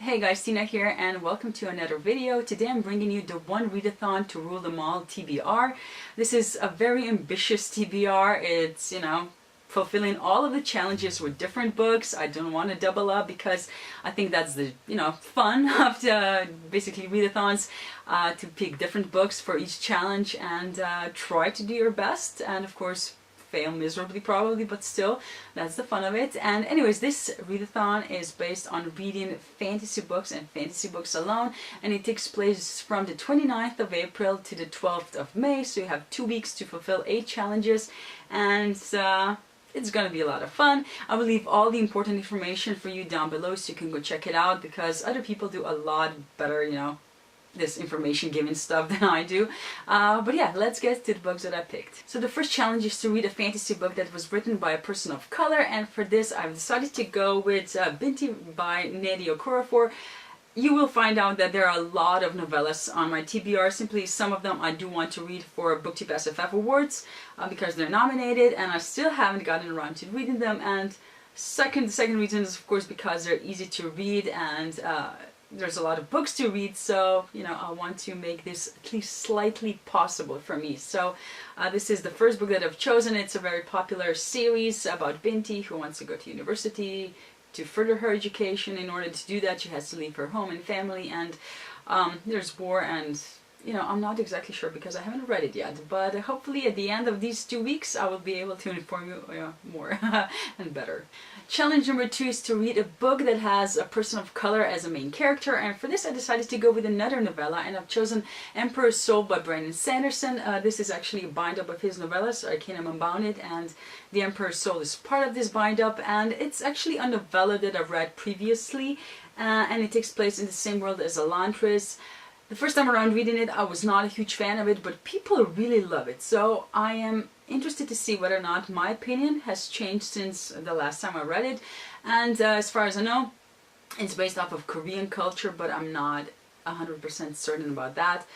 Hey guys, Tina here and welcome to another video. Today I'm bringing you the One Readathon to Rule Them All TBR. This is a very ambitious TBR. It's, fulfilling all of the challenges with different books. I don't want to double up because I think that's the, fun of the basically readathons, to pick different books for each challenge and try to do your best, and of course fail miserably probably, but still, that's the fun of it. And anyways, this readathon is based on reading fantasy books and fantasy books alone, and it takes place from the 29th of April to the 12th of May, so you have 2 weeks to fulfill 8 challenges, and it's gonna be a lot of fun. I will leave all the important information for you down below so you can go check it out, because other people do a lot better, this information giving stuff than I do. But yeah, let's get to the books that I picked. So the first challenge is to read a fantasy book that was written by a person of color, and for this I've decided to go with Binti by Nnedi Okorafor. You will find out that there are a lot of novellas on my TBR. Simply, some of them I do want to read for BookTube SFF Awards because they're nominated, and I still haven't gotten around to reading them. And the second reason is of course because they're easy to read, and there's a lot of books to read, so I want to make this at least slightly possible for me. So this is the first book that I've chosen. It's a very popular series about Binti who wants to go to university to further her education. In order to do that, she has to leave her home and family, and there's war, and I'm not exactly sure because I haven't read it yet, but hopefully at the end of these 2 weeks I will be able to inform you more and better. Challenge number 2 is to read a book that has a person of color as a main character, and for this I decided to go with another novella, and I've chosen Emperor's Soul by Brandon Sanderson. This is actually a bind-up of his novellas, Arcanum Unbounded, and The Emperor's Soul is part of this bind-up, and it's actually a novella that I've read previously, and it takes place in the same world as Elantris. The first time around reading it, I was not a huge fan of it, but people really love it. So I am interested to see whether or not my opinion has changed since the last time I read it. And as far as I know, it's based off of Korean culture, but I'm not 100% certain about that.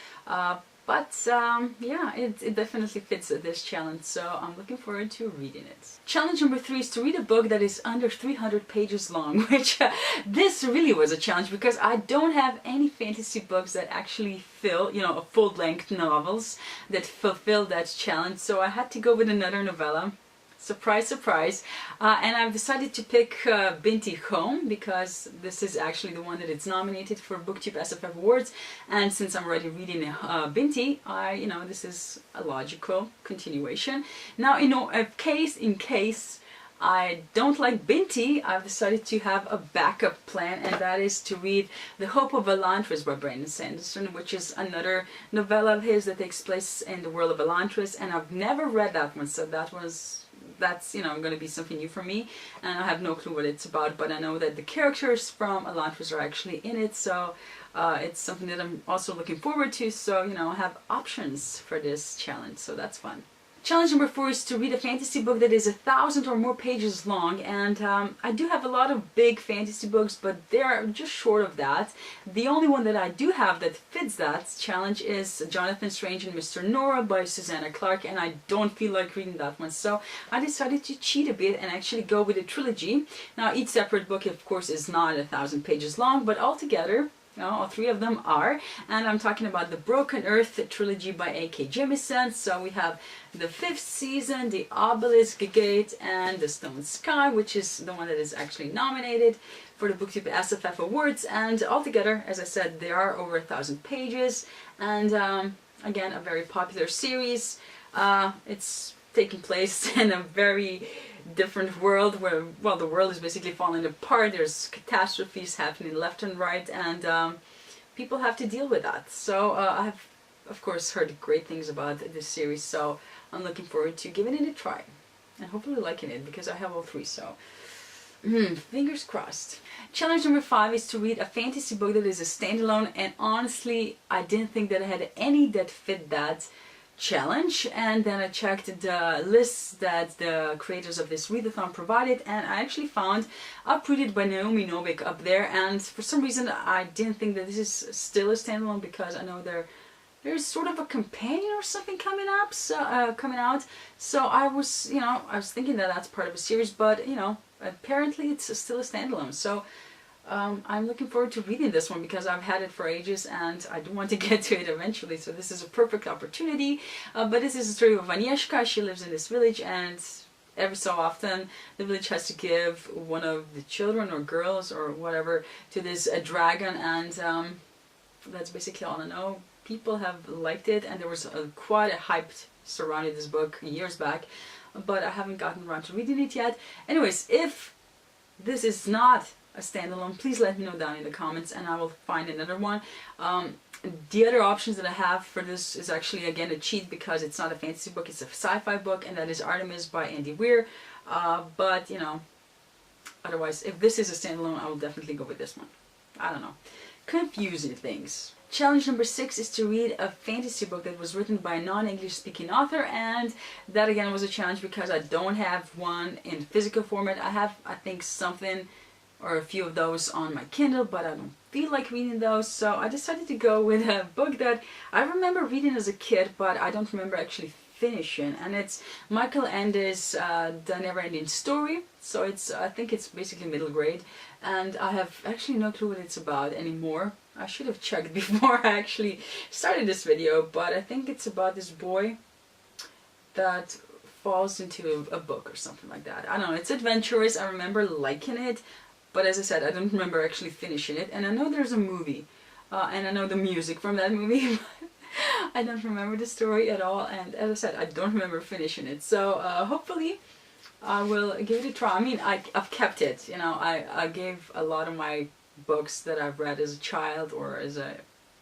Yeah, it definitely fits this challenge, so I'm looking forward to reading it. Challenge number 3 is to read a book that is under 300 pages long, which this really was a challenge because I don't have any fantasy books that actually fill, full-length novels that fulfill that challenge, so I had to go with another novella. Surprise, surprise. And I've decided to pick Binti Home because this is actually the one that it's nominated for BookTube SFF Awards, and since I'm already reading Binti, this is a logical continuation. Now, in case I don't like Binti, I've decided to have a backup plan, and that is to read The Hope of Elantris by Brandon Sanderson, which is another novella of his that takes place in the world of Elantris, and I've never read that one, so that's going to be something new for me, and I have no clue what it's about, but I know that the characters from Elantris are actually in it, so it's something that I'm also looking forward to, so I have options for this challenge, so that's fun. Challenge number 4 is to read a fantasy book that is 1,000 or more pages long, and I do have a lot of big fantasy books, but they're just short of that. The only one that I do have that fits that challenge is Jonathan Strange and Mr. Nora by Susanna Clarke, and I don't feel like reading that one, so I decided to cheat a bit and actually go with a trilogy. Now, each separate book, of course, is not 1,000 pages long, but altogether, all 3 of them are, and I'm talking about the Broken Earth trilogy by A.K. Jemisin. So we have the 5th season, the Obelisk Gate, and the Stone Sky, which is the one that is actually nominated for the BookTube SFF Awards, and altogether, as I said, there are over 1,000 pages, and again, a very popular series. It's taking place in a very different world where, well, the world is basically falling apart. There's catastrophes happening left and right, and people have to deal with that. So I have, of course, heard great things about this series, so I'm looking forward to giving it a try and hopefully liking it because I have all 3, so fingers crossed. Challenge number 5 is to read a fantasy book that is a standalone, and honestly I didn't think that I had any that fit that challenge, and then I checked the lists that the creators of this readathon provided, and I actually found Uprooted by Naomi Novik up there, and for some reason I didn't think that this is still a standalone because I know there's sort of a companion or something coming out, so I was thinking that that's part of a series, but apparently it's still a standalone. So I'm looking forward to reading this one because I've had it for ages and I do want to get to it eventually, so this is a perfect opportunity. But this is a story of Agnieszka. She lives in this village, and every so often the village has to give one of the children or girls or whatever to this dragon, and that's basically all I know. People have liked it, and there was quite a hype surrounding this book years back, but I haven't gotten around to reading it yet. Anyways, if this is not a standalone, please let me know down in the comments and I will find another one. The other options that I have for this is actually, again, a cheat because it's not a fantasy book, it's a sci-fi book, and that is Artemis by Andy Weir. But, you know, otherwise, if this is a standalone, I will definitely go with this one. I don't know. Confusing things. Challenge number 6 is to read a fantasy book that was written by a non-English speaking author, and that again was a challenge because I don't have one in physical format. I have, I think, something or a few of those on my Kindle, but I don't feel like reading those, so I decided to go with a book that I remember reading as a kid, but I don't remember actually finishing, and it's Michael Ende's The Never-Ending Story. So it's, I think it's basically middle grade, and I have actually no clue what it's about anymore. I should have checked before I actually started this video, but I think it's about this boy that falls into a book or something like that. I don't know, it's adventurous, I remember liking it, but as I said, I don't remember actually finishing it. And I know there's a movie, and I know the music from that movie, but I don't remember the story at all, and as I said, I don't remember finishing it. So hopefully I will give it a try. I mean, I've kept it, you know, I gave a lot of my books that I've read as a child or as a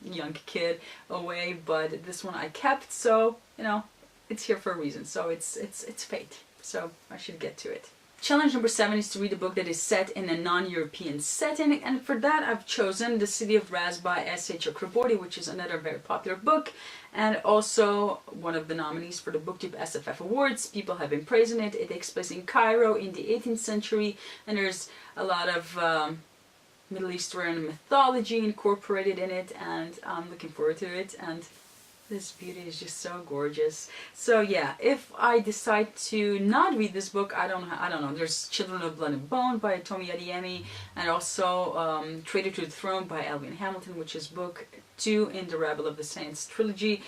young kid away, but this one I kept, so, you know, it's here for a reason, so it's fate, so I should get to it. Challenge number 7 is to read a book that is set in a non-European setting, and for that I've chosen The City of Brass by S.H. Chakraborty, which is another very popular book and also one of the nominees for the BookTube SFF Awards. People have been praising it. It takes place in Cairo in the 18th century, and there's a lot of Middle Eastern mythology incorporated in it, and I'm looking forward to it, and this beauty is just so gorgeous. So yeah, if I decide to not read this book, I don't know. There's Children of Blood and Bone by Tomi Adeyemi, and also Traitor to the Throne by Alvin Hamilton, which is book 2 in the Rebel of the Saints trilogy.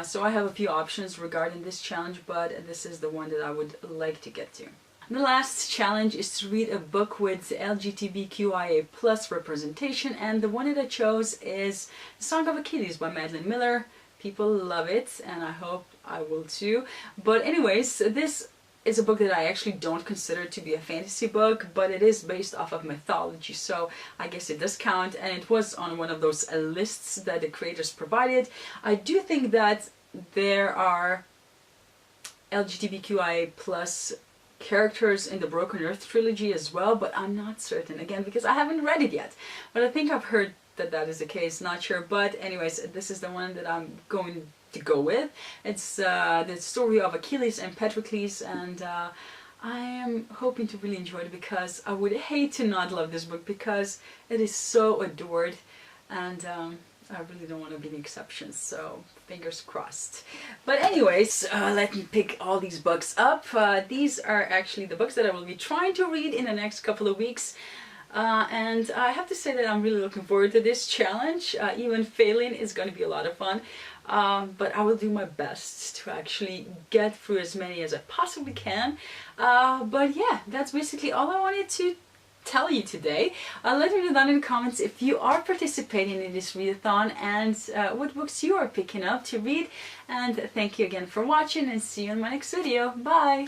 So I have a few options regarding this challenge, but this is the one that I would like to get to. The last challenge is to read a book with LGBTQIA+ representation, and the one that I chose is The Song of Achilles by Madeline Miller. People love it, and I hope I will too. But anyways, this is a book that I actually don't consider to be a fantasy book, but it is based off of mythology, so I guess it does count, and it was on one of those lists that the creators provided. I do think that there are LGBTQIA+ characters in the Broken Earth trilogy as well, but I'm not certain, again, because I haven't read it yet. But I think I've heard that is the case, not sure. But anyways, this is the one that I'm going to go with. It's the story of Achilles and Patroclus, and I am hoping to really enjoy it because I would hate to not love this book because it is so adored, and I really don't want to be an exception, so fingers crossed. But anyways, let me pick all these books up. These are actually the books that I will be trying to read in the next couple of weeks. And I have to say that I'm really looking forward to this challenge. Even failing is going to be a lot of fun. But I will do my best to actually get through as many as I possibly can. But yeah, that's basically all I wanted to tell you today. Let me know down in the comments if you are participating in this readathon and what books you are picking up to read. And thank you again for watching, and see you in my next video. Bye!